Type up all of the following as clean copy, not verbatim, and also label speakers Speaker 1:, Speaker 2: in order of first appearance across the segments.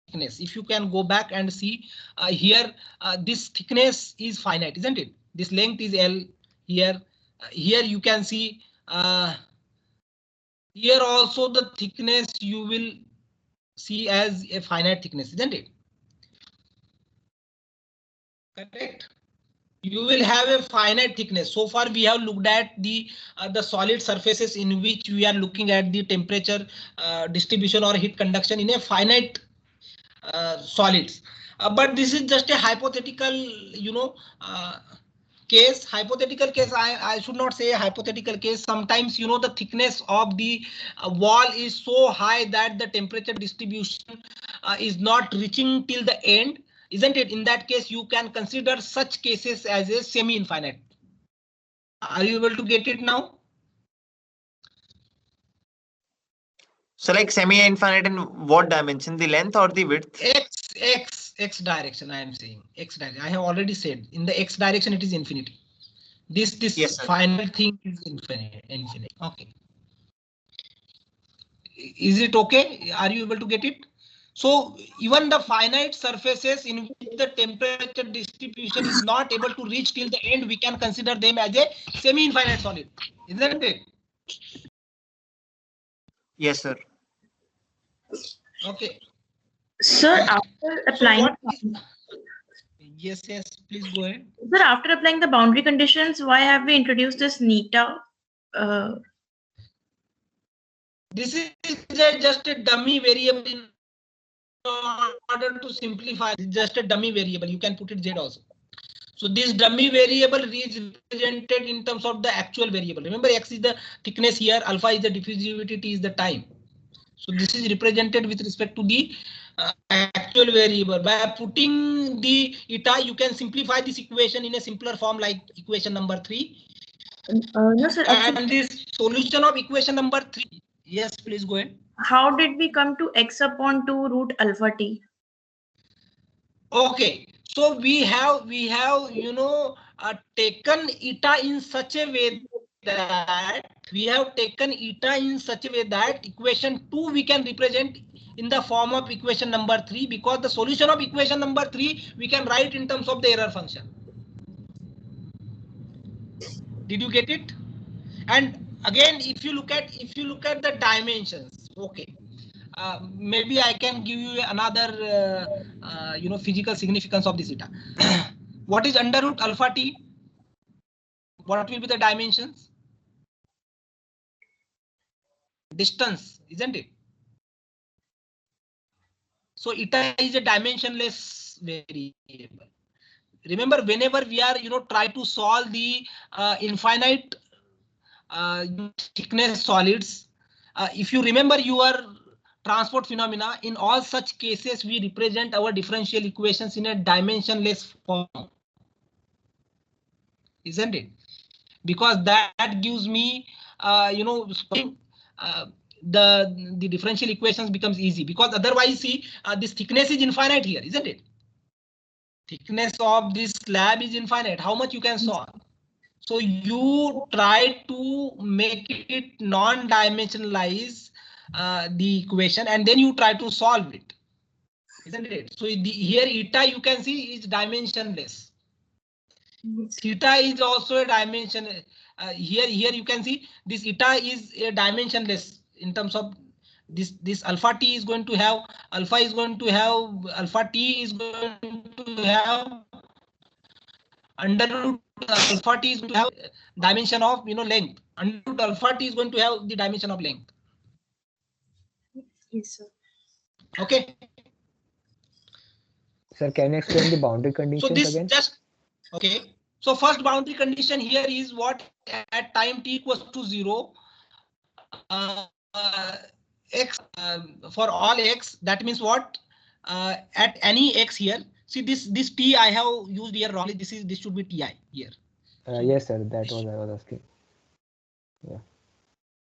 Speaker 1: thickness. If you can go back and see here, this thickness is finite, isn't it? This length is L here. Here you can see here also the thickness you will see as a finite thickness, isn't it? Correct. You will have a finite thickness. So far we have looked at the solid surfaces in which we are looking at the temperature distribution or heat conduction in a finite solids. But this is just a hypothetical, case. Hypothetical case. I should not say a hypothetical case. Sometimes, the thickness of the wall is so high that the temperature distribution is not reaching till the end, isn't it? In that case, you can consider such cases as a semi-infinite. Are you able to get it now?
Speaker 2: So like semi-infinite in what dimension? The length or the width?
Speaker 1: X direction. I am saying X direction. I have already said in the X direction it is infinity. This yes, final thing is infinite. Okay. Is it okay? Are you able to get it? So even the finite surfaces in which the temperature distribution is not able to reach till the end, we can consider them as a semi-infinite solid, isn't it?
Speaker 2: Yes, sir.
Speaker 1: Okay.
Speaker 3: Sir, after applying.
Speaker 1: Yes, please go ahead.
Speaker 3: Sir, after applying the boundary conditions, why have we introduced this neta?
Speaker 1: This is just a dummy variable in order to simplify. It's just a dummy variable. You can put it Z also. So this dummy variable is represented in terms of the actual variable. Remember, X is the thickness here, alpha is the diffusivity, T is the time. So this is represented with respect to the actual variable. By putting the eta, you can simplify this equation in a simpler form like equation number 3.
Speaker 3: No, sir,
Speaker 1: and this solution of equation number 3. Yes, please go ahead.
Speaker 3: How did we come to X upon 2 root alpha T?
Speaker 1: Okay, so we have taken eta in such a way that equation 2 we can represent in the form of equation number 3, because the solution of equation number 3 we can write in terms of the error function. Did you get it? And again, if you look at the dimensions, okay. Maybe I can give you another physical significance of this eta. What is under root alpha T? What will be the dimensions? Distance, isn't it? So eta is a dimensionless variable. Remember, whenever we are try to solve the infinite thickness solids, if you remember your transport phenomena, in all such cases we represent our differential equations in a dimensionless form, isn't it? Because that gives me the differential equations becomes easy, because otherwise see this thickness is infinite here, isn't it? Thickness of this slab is infinite. How much you can solve? So you try to make it non-dimensionalize the equation, and then you try to solve it, isn't it? So here eta you can see is dimensionless. Theta is also a dimension. Here you can see this eta is a dimensionless in terms of this alpha t is going to have alpha t is going to have under root alpha t is going to have dimension of length. Under root alpha t is going to have the dimension of length.
Speaker 3: Yes, sir.
Speaker 1: Okay.
Speaker 4: Sir, can you explain the boundary conditions
Speaker 1: so this
Speaker 4: again?
Speaker 1: Just okay. So first boundary condition here is what? At time t equals to 0, x for all x, that means what? At any x here. See this t I have used here wrongly. This should be ti here.
Speaker 4: Yes, sir. That was I was asking. Yeah.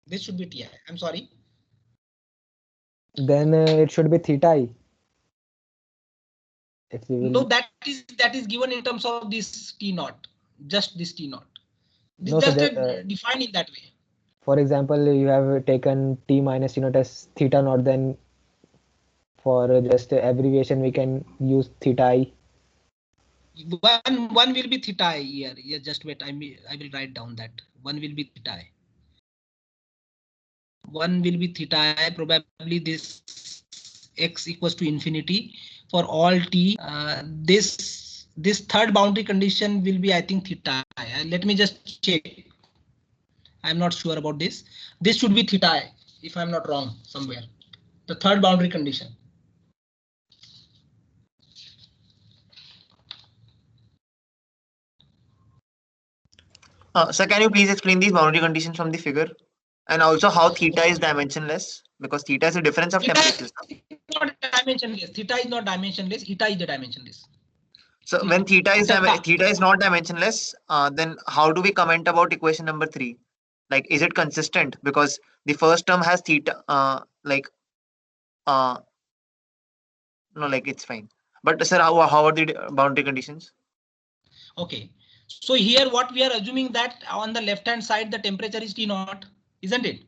Speaker 1: This should be ti. I'm sorry.
Speaker 4: Then it should be theta I. If we will...
Speaker 1: No, that is given in terms of this t naught. Just this t naught. This
Speaker 4: no,
Speaker 1: just
Speaker 4: so
Speaker 1: defined in that way.
Speaker 4: For example, you have taken t minus as theta naught, then for just abbreviation we can use theta I.
Speaker 1: One will be theta I here. Yeah, just wait. I will write down that one will be theta I. One will be theta I. Probably this x equals to infinity for all t. This third boundary condition will be, I think, theta I. Let me just check. I'm not sure about this. This should be theta I, if I'm not wrong somewhere. The third boundary condition.
Speaker 2: Sir, can you please explain these boundary conditions from the figure? And also how theta is dimensionless? Because theta is a difference of temperatures.
Speaker 1: Not dimensionless. Theta is not dimensionless. Eta is the dimensionless.
Speaker 2: So when theta is not dimensionless, then how do we comment about equation number 3? Like, is it consistent? Because the first term has theta, no, like it's fine. But sir, how are the boundary conditions?
Speaker 1: Okay. So here what we are assuming that on the left hand side the temperature is T naught, isn't it?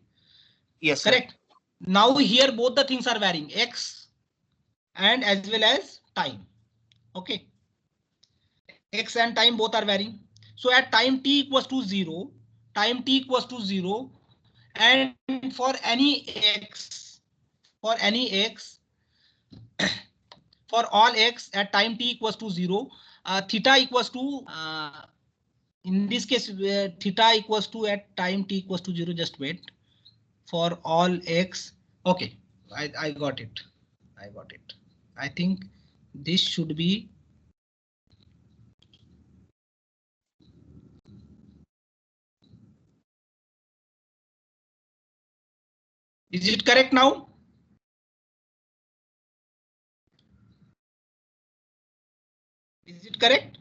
Speaker 2: Yes, sir.
Speaker 1: Correct. Now here both the things are varying, x and as well as time. Okay. X and time both are varying. So at time t equals to 0, time t equals to 0, and for any x, for all x at time t equals to 0, theta equals to in this case theta equals to at time t equals to 0. Just wait. For all x. Okay, I got it. I think this should be. Is it correct now? Is it correct?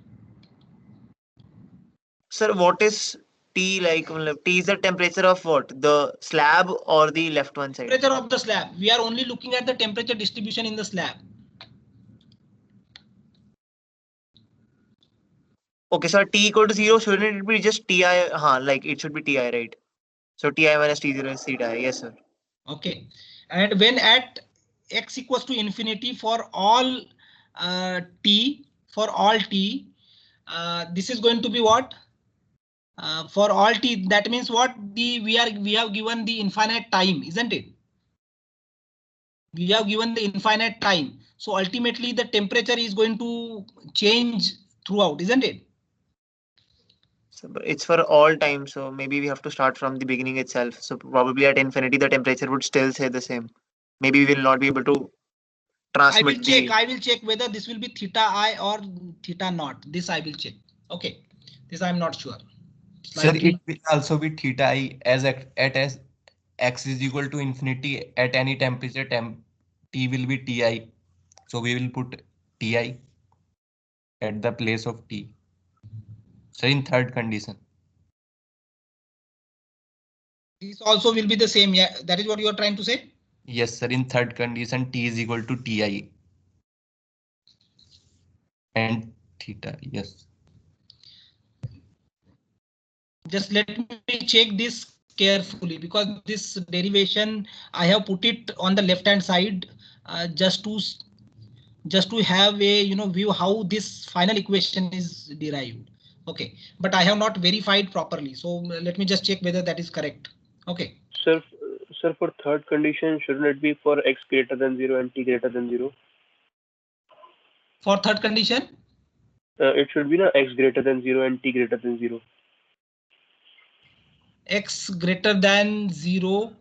Speaker 2: Sir, what is T like? T is the temperature of what? The slab or the left one side?
Speaker 1: Temperature of the slab. We are only looking at the temperature distribution in the slab.
Speaker 2: Okay, so T equal to 0, shouldn't it be just Ti? Like it should be Ti, right? So Ti minus T0 is theta. Yes, sir.
Speaker 1: Okay, and when at x equals to infinity for all t, this is going to be what? For all t, that means what? We have given the infinite time, isn't it? We have given the infinite time. So ultimately the temperature is going to change throughout, isn't it?
Speaker 2: So it's for all time. So maybe we have to start from the beginning itself. So probably at infinity, the temperature would still stay the same. Maybe we will not be able to transmit.
Speaker 1: I will check whether this will be theta I or theta naught. This I will check. Okay, this I'm not sure.
Speaker 5: Sir, it will also be theta I as x is equal to infinity at any temperature. T will be Ti. So we will put Ti at the place of T. So in third condition.
Speaker 1: This also will be the same. Yeah, that is what you are trying to say.
Speaker 5: Yes, sir. In third condition, T is equal to Ti. And theta, yes. Just
Speaker 1: let me check this carefully because this derivation I have put it on the left hand side just to have a view how this final equation is derived. Okay, but I have not verified properly. So let me just check whether that is correct. Okay.
Speaker 6: Sir, for third condition, shouldn't it be for x greater than 0 and t greater than 0?
Speaker 1: For third condition?
Speaker 6: It should be x greater than 0 and t greater than 0.
Speaker 1: X greater than 0.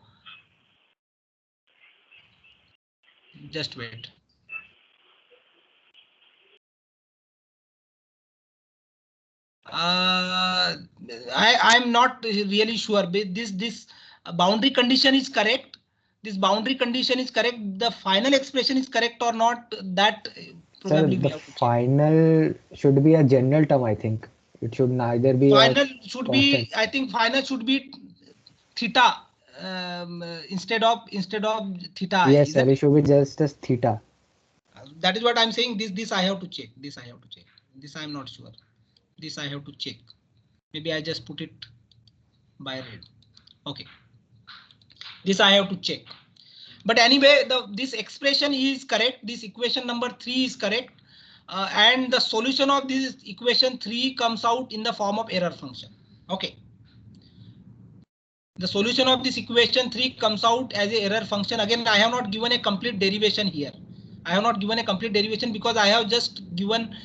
Speaker 1: Just wait. I'm not really sure. This boundary condition is correct. This boundary condition is correct. The final expression is correct or not? That probably
Speaker 4: Sir, the final should be a general term. I think it should neither be.
Speaker 1: Final should be. I think final should be theta instead of theta.
Speaker 4: Yes, sir. It should be just as theta.
Speaker 1: That is what I'm saying. This I have to check. This I'm not sure. This I have to check. Maybe I just put it by red. Okay. This I have to check. But anyway, this expression is correct. This equation number 3 is correct. And the solution of this equation 3 comes out in the form of error function. Okay. The solution of this equation 3 comes out as a error function. Again, I have not given a complete derivation here. I have not given a complete derivation because I have just given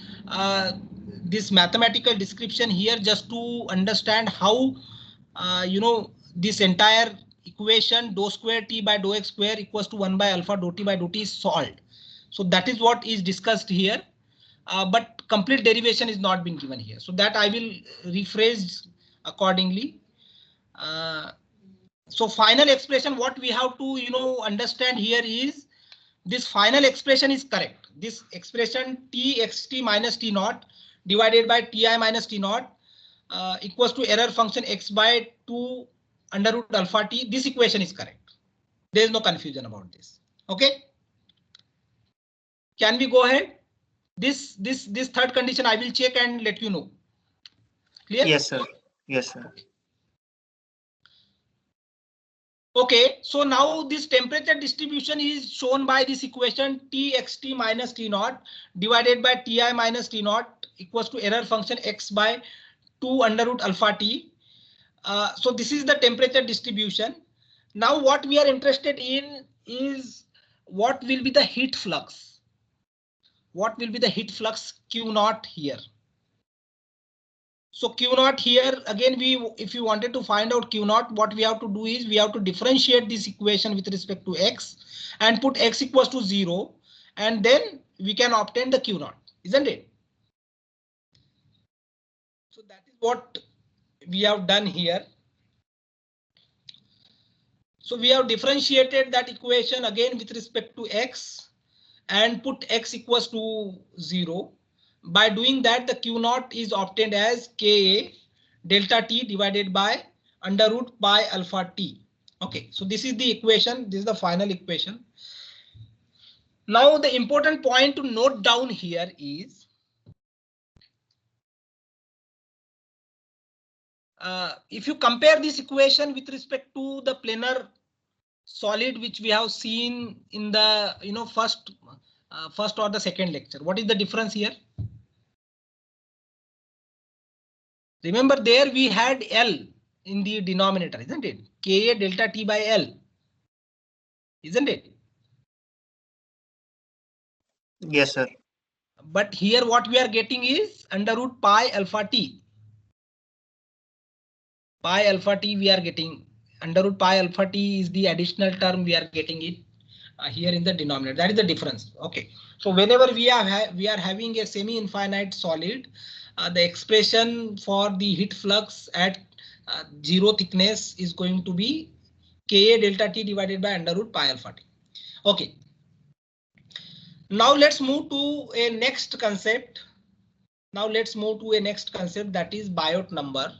Speaker 1: this mathematical description here just to understand how this entire equation dou square t by dou x square equals to 1 by alpha dou t by dou t is solved. So that is what is discussed here. But complete derivation is not been given here. So that I will rephrase accordingly. So final expression, what we have to understand here is this final expression is correct. This expression txt minus t naught divided by ti minus t naught equals to error function x by 2 under root alpha t. This equation is correct. There is no confusion about this. Okay. Can we go ahead? This third condition I will check and let you know. Clear?
Speaker 2: Yes, sir. Yes, sir.
Speaker 1: Okay, so now this temperature distribution is shown by this equation txt minus t naught divided by ti minus t naught equals to error function x by 2 under root alpha t. So this is the temperature distribution. Now what we are interested in is what will be the heat flux. What will be the heat flux Q naught here? So Q naught here again, if you wanted to find out Q naught, what we have to do is we have to differentiate this equation with respect to x and put x equals to 0, and then we can obtain the Q naught, isn't it? So that is what we have done here. So we have differentiated that equation again with respect to x and put x equals to 0. By doing that, the Q naught is obtained as Ka delta T divided by under root pi alpha T. Okay, so this is the equation. This is the final equation. Now the important point to note down here is if you compare this equation with respect to the planar solid which we have seen in the first or the second lecture, what is the difference here? Remember there we had L in the denominator, isn't it? Ka delta T by L, isn't it?
Speaker 2: Yes, sir.
Speaker 1: But here what we are getting is under root pi alpha T. Pi alpha T we are getting. Under root pi alpha T is the additional term we are getting it here in the denominator. That is the difference. Okay. So whenever we are having a semi-infinite solid, the expression for the heat flux at 0 thickness is going to be Ka delta T divided by under root pi alpha T. Okay. Now let's move to a next concept. That is Biot number.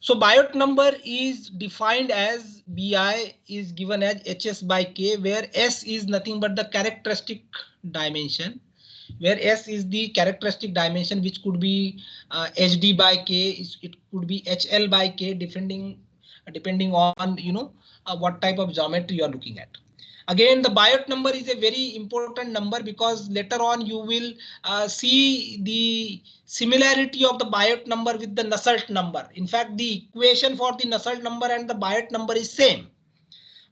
Speaker 1: So Biot number is defined as Bi is given as Hs by K, where S is nothing but the characteristic dimension, where S is the characteristic dimension, which could be Hd by K, it could be Hl by K, depending on what type of geometry you are looking at. Again, the Biot number is a very important number because later on you will see the similarity of the Biot number with the Nusselt number. In fact, the equation for the Nusselt number and the Biot number is same.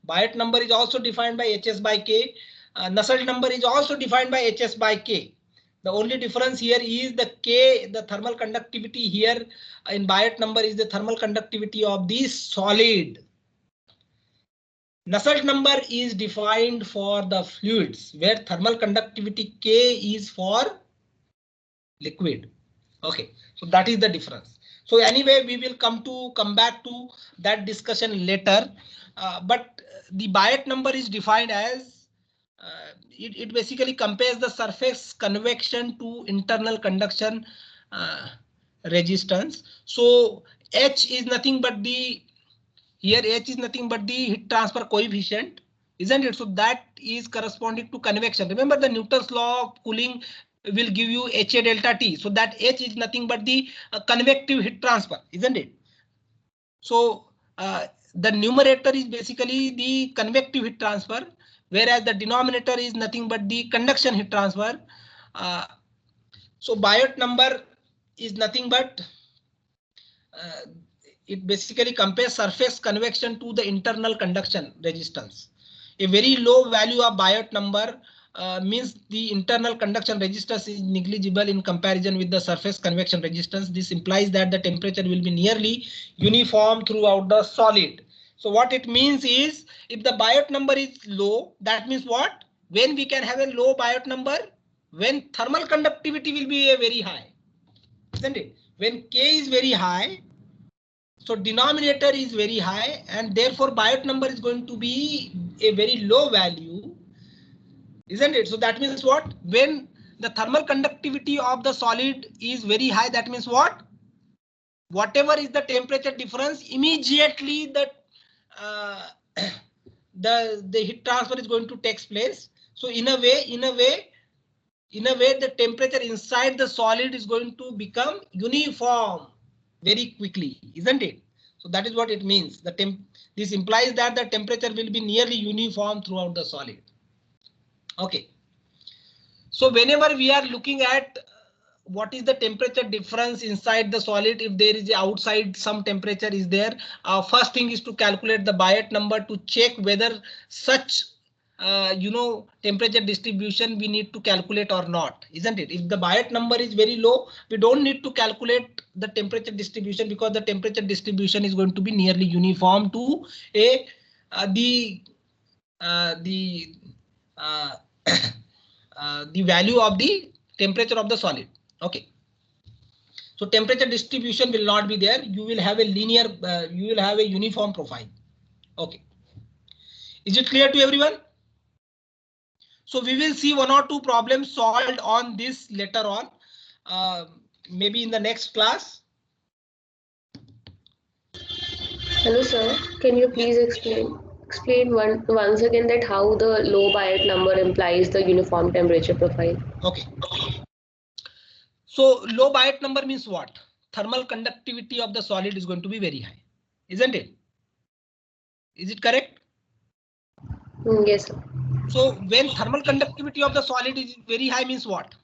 Speaker 1: Biot number is also defined by Hs by K. Nusselt number is also defined by Hs by K. The only difference here is the K, the thermal conductivity here in Biot number is the thermal conductivity of the solid. Nusselt number is defined for the fluids, where thermal conductivity K is for liquid. Okay, so that is the difference. So anyway, we will come back to that discussion later. But the Biot number is defined as it basically compares the surface convection to internal conduction resistance. So H is nothing but the heat transfer coefficient, isn't it? So that is corresponding to convection. Remember the Newton's law of cooling will give you HA delta T. So that H is nothing but the convective heat transfer, isn't it? So the numerator is basically the convective heat transfer, whereas the denominator is nothing but the conduction heat transfer. So Biot number is nothing but it basically compares surface convection to the internal conduction resistance. A very low value of Biot number means the internal conduction resistance is negligible in comparison with the surface convection resistance. This implies that the temperature will be nearly uniform throughout the solid. So what it means is, if the Biot number is low, that means what? When we can have a low Biot number? When thermal conductivity will be a very high, isn't it? When K is very high, so denominator is very high, and therefore Biot number is going to be a very low value, isn't it? So that means what? When the thermal conductivity of the solid is very high, that means what? Whatever is the temperature difference, immediately the the heat transfer is going to take place. So in a way, the temperature inside the solid is going to become uniform very quickly, isn't it? So that is what it means. This implies that the temperature will be nearly uniform throughout the solid. Okay. So whenever we are looking at what is the temperature difference inside the solid, if there is a outside some temperature is there, first thing is to calculate the Biot number to check whether such temperature distribution we need to calculate or not, isn't it? If the Biot number is very low, we don't need to calculate the temperature distribution, because the temperature distribution is going to be nearly uniform to the value of the temperature of the solid. Okay. So temperature distribution will not be there. You will have a linear, you will have a uniform profile. Okay. Is it clear to everyone? So we will see one or two problems solved on this later on, maybe in the next class.
Speaker 7: Hello, sir. Can you please explain once again that how the low Biot number implies the uniform temperature profile?
Speaker 1: Okay. So low Biot number means what? Thermal conductivity of the solid is going to be very high, isn't it? Is it correct?
Speaker 7: Yes, sir.
Speaker 1: So when thermal conductivity of the solid is very high means what?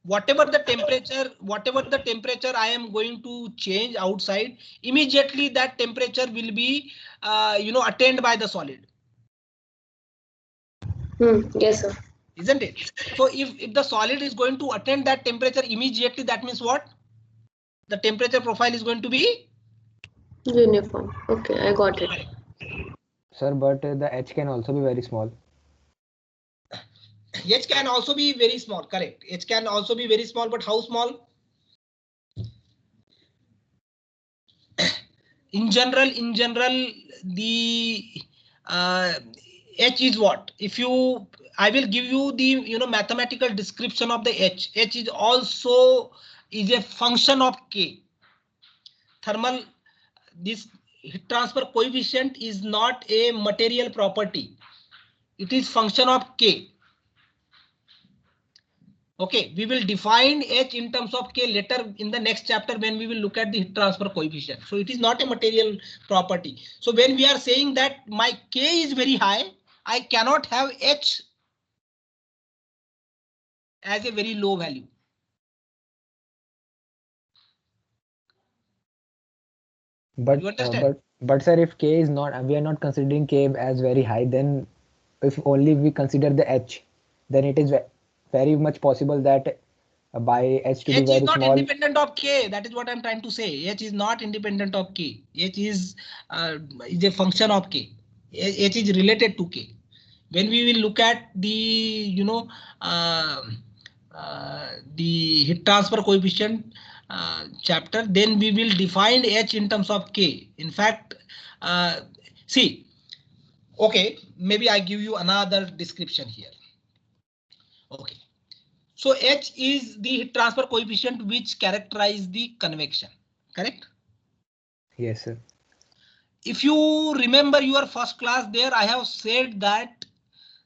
Speaker 1: Whatever the temperature I am going to change outside, immediately that temperature will be attained by the solid.
Speaker 7: Yes, sir.
Speaker 1: Isn't it? So if the solid is going to attain that temperature immediately, that means what? The temperature profile is going to be
Speaker 7: Uniform. Okay, I got it.
Speaker 4: Sir, but the H can also be very small.
Speaker 1: H can also be very small, correct. H can also be very small, but how small? In general, the H is what? I will give you the mathematical description of the H. H is also a function of K. This heat transfer coefficient is not a material property. It is function of K. Okay, we will define H in terms of K later in the next chapter when we will look at the heat transfer coefficient. So it is not a material property. So when we are saying that my K is very high, I cannot have H as a very low value.
Speaker 4: But
Speaker 1: you understand?
Speaker 4: But sir, if K is not, we are not considering K as very high, then if only we consider the H, then it is very much possible that by H to be very small. H is
Speaker 1: not independent of K. That is what I'm trying to say. H is not independent of K. H is a function of K. H is related to K. When we will look at the the heat transfer coefficient chapter, then we will define H in terms of K. In fact, see, okay, maybe I give you another description here. Okay. So H is the heat transfer coefficient which characterize the convection, correct?
Speaker 4: Yes, sir.
Speaker 1: If you remember your first class, there I have said that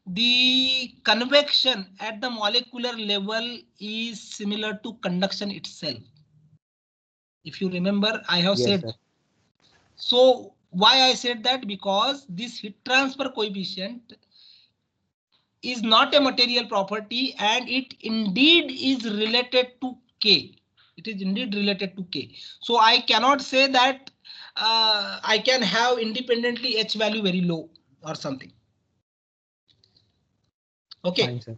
Speaker 1: the convection at the molecular level is similar to conduction itself. If you remember, I have
Speaker 4: Yes,
Speaker 1: said.
Speaker 4: sir.
Speaker 1: So why I said that? Because this heat transfer coefficient is not a material property and it indeed is related to K. It is indeed related to K. So I cannot say that I can have independently H value very low or something. Okay.
Speaker 4: Fine, sir.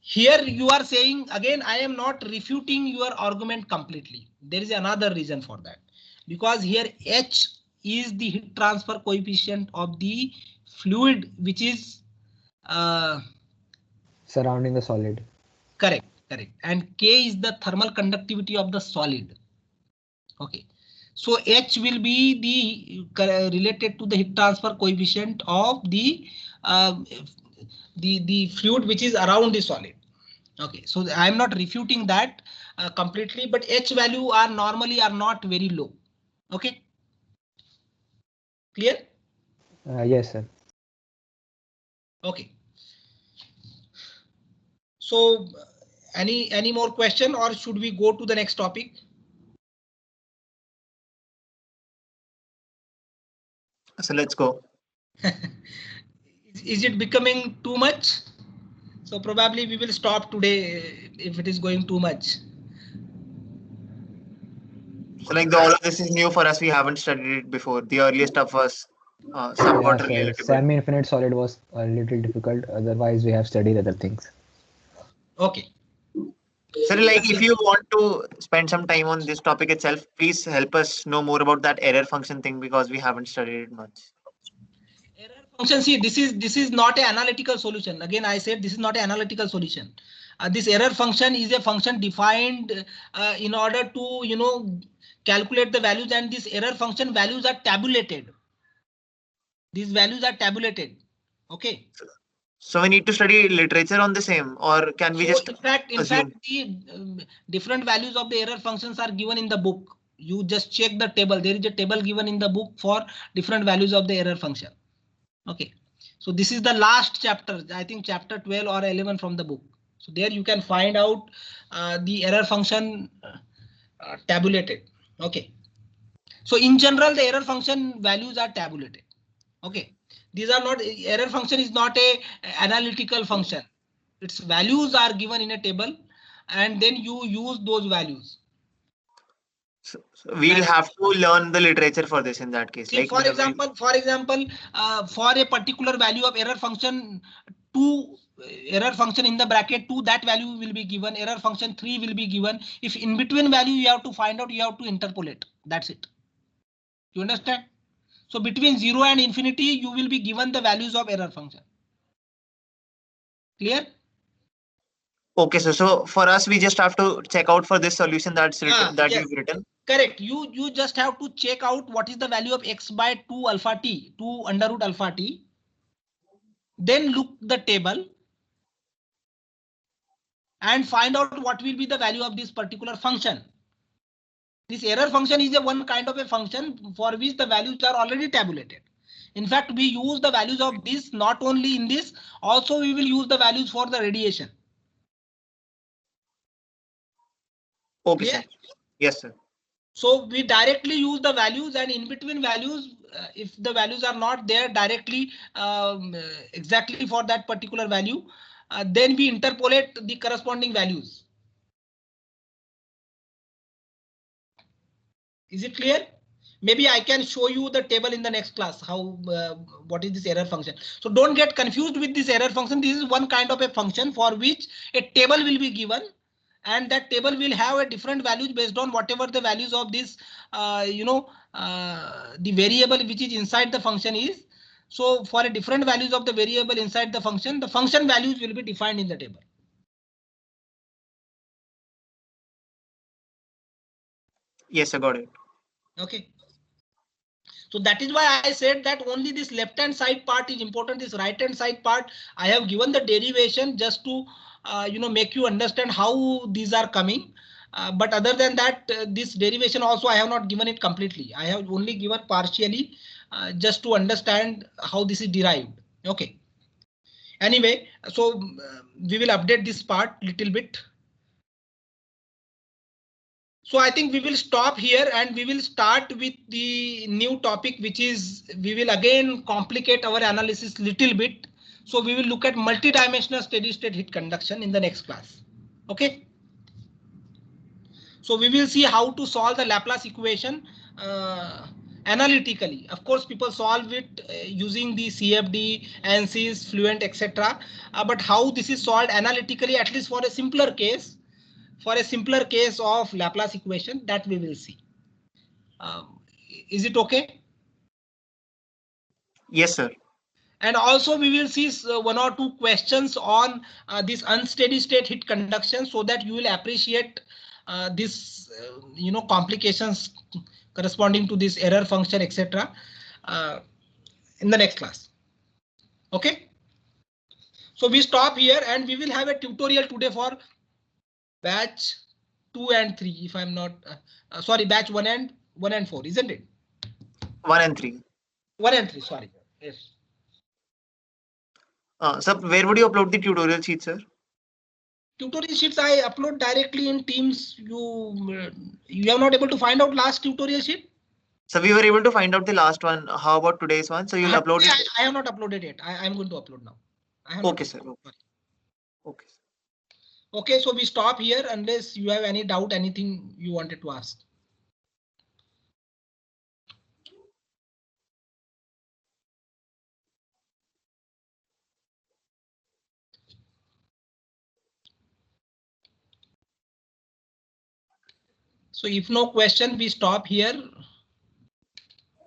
Speaker 1: Here you are saying again, I am not refuting your argument completely. There is another reason for that, because here H is the heat transfer coefficient of the fluid which is
Speaker 4: Surrounding the solid.
Speaker 1: correct, and K is the thermal conductivity of the solid. Okay, so H will be the related to the heat transfer coefficient of the fluid which is around the solid. Okay, so I am not refuting that completely, but H value are normally are not very low. Okay, clear?
Speaker 4: Yes, sir.
Speaker 1: Okay. So any more question, or should we go to the next topic?
Speaker 2: So let's go.
Speaker 1: Is it becoming too much? So probably we will stop today if it is going too much.
Speaker 2: So like all of this is new for us. We haven't studied it before. The earlier stuff was somewhat
Speaker 4: Yeah, sir.
Speaker 2: relatable.
Speaker 4: Semi-infinite solid was a little difficult. Otherwise, we have studied other things.
Speaker 1: Okay.
Speaker 2: So like if you want to spend some time on this topic itself, please help us know more about that error function thing because we haven't studied it much.
Speaker 1: Error function, see, this is not an analytical solution. Again, I said this is not an analytical solution. This error function is a function defined in order to calculate the values, and this error function values are tabulated. These values are tabulated. Okay.
Speaker 2: So we need to study literature on the same, or can we just
Speaker 1: in fact,
Speaker 2: assume?
Speaker 1: the different values of the error functions are given in the book. You just check the table. There is a table given in the book for different values of the error function. Okay, so this is the last chapter, I think chapter 12 or 11 from the book. So there you can find out the error function tabulated. Okay, so in general, the error function values are tabulated. Okay, these are not, error function is not a analytical function. Its values are given in a table and then you use those values.
Speaker 2: So we'll have to learn the literature for this in that case.
Speaker 1: See,
Speaker 2: Like
Speaker 1: for example, for a particular value of error function 2, error function in the bracket 2, that value will be given. Error function 3 will be given. If in between value you have to find out, you have to interpolate. That's it. You understand? So between 0 and infinity, you will be given the values of error function. Clear?
Speaker 2: Okay, so for us, we just have to check out for this solution that's written, that
Speaker 1: yes.
Speaker 2: you've written.
Speaker 1: Correct. You just have to check out what is the value of x by 2 alpha t, 2 under root alpha t. Then look the table and find out what will be the value of this particular function. This error function is a one kind of a function for which the values are already tabulated. In fact, we use the values of this not only in this, also we will use the values for the radiation.
Speaker 2: Okay,
Speaker 1: Clear?
Speaker 2: sir. Yes, sir.
Speaker 1: So we directly use the values, and in between values, if the values are not there directly exactly for that particular value, then we interpolate the corresponding values. Is it clear? Maybe I can show you the table in the next class, how what is this error function. So don't get confused with this error function. This is one kind of a function for which a table will be given, and that table will have a different values based on whatever the values of this the variable which is inside the function is. So for a different values of the variable inside the function values will be defined in the table.
Speaker 2: Yes, I got it.
Speaker 1: Okay. So that is why I said that only this left hand side part is important. This right hand side part, I have given the derivation just to make you understand how these are coming. But other than that, this derivation also I have not given it completely. I have only given partially just to understand how this is derived. Okay. Anyway, so we will update this part little bit. So I think we will stop here and we will start with the new topic, which is we will again complicate our analysis little bit. So we will look at multidimensional steady state heat conduction in the next class. OK. So we will see how to solve the Laplace equation analytically. Of course, people solve it using the CFD, ANSYS, Fluent, etc. But how this is solved analytically, at least for a simpler case, of Laplace equation, that we will see. Is it okay?
Speaker 2: Yes, sir.
Speaker 1: And also we will see one or two questions on this unsteady state heat conduction, so that you will appreciate this complications corresponding to this error function, etc. In the next class. Okay. So we stop here and we will have a tutorial today for batch 2 and 3. If I'm not sorry, batch 1 and 4, isn't it?
Speaker 2: 1 and 3.
Speaker 1: 1 and 3. Sorry. Yes.
Speaker 2: Sir, where would you upload the tutorial sheet, sir?
Speaker 1: Tutorial sheets I upload directly in Teams. You are not able to find out last tutorial sheet?
Speaker 2: So we were able to find out the last one. How about today's one? So you'll upload it?
Speaker 1: I have not uploaded it. I'm going to upload now.
Speaker 2: Okay, sir. Okay.
Speaker 1: Okay, so we stop here unless you have any doubt, anything you wanted to ask. So if no question, we stop here.